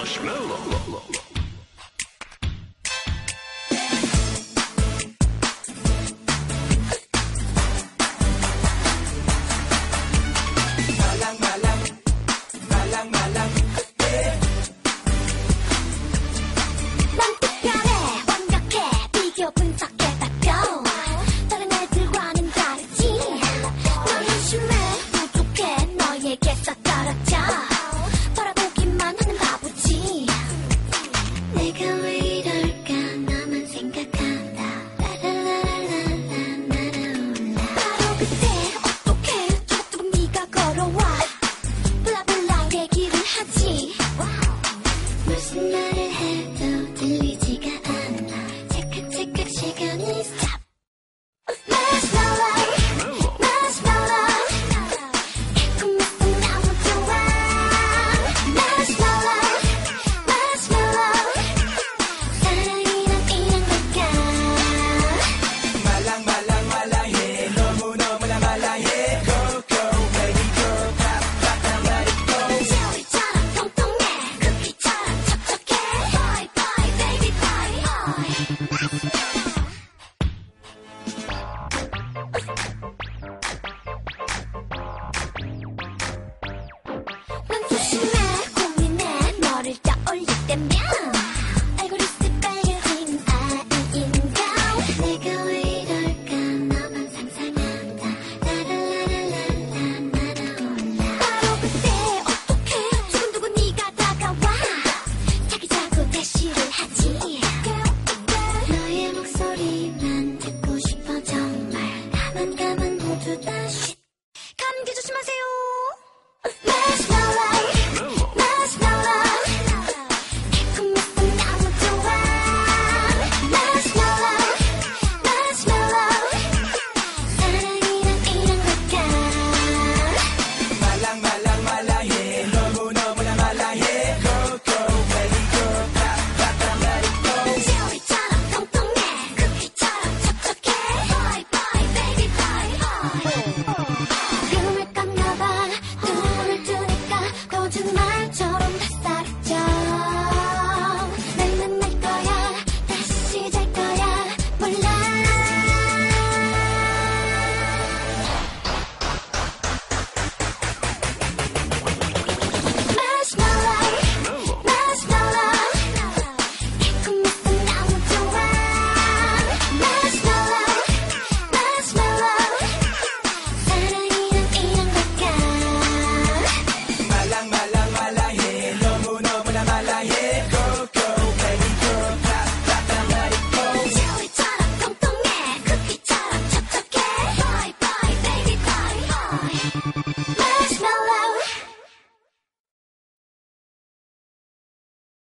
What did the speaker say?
마시멜로. 난 특별해 완벽해 비교 분석해봤고 다른 애들과는 다르지 넌 한심해 부족해 너에게서 떨어져 바라보기만 하는 바보지 내가 왜 이럴까 너만 생각한다 라라라라라 날아올라 바로 그때 어떡해 두근두근 네가 걸어와 블라블라 얘기를 하지 무슨 말을 해도 들리지가 않아 찰칵찰칵 시간이 stop Marshmallow Marshmallow 달콤했던 너무 좋아 Marshmallow Marshmallow 사랑이란 이런 걸까 말랑말랑말랑해 너무너무나 말랑해 Go go baby go 팍팍 let it go 젤리처럼 통통해 쿠키처럼 촉촉해 Bye bye baby bye 난 소심해 고민해 너를 떠올릴 때면 알고리즘 빨개지는 아이인가 내가 왜 이럴까 너만 상상한다 라라라라라 날아올라 바로 그때 어떡해 두근두근 네가 다가와 자기자고 대시를 하지 너의 목소리만 듣고 싶어 정말 가만 모두 다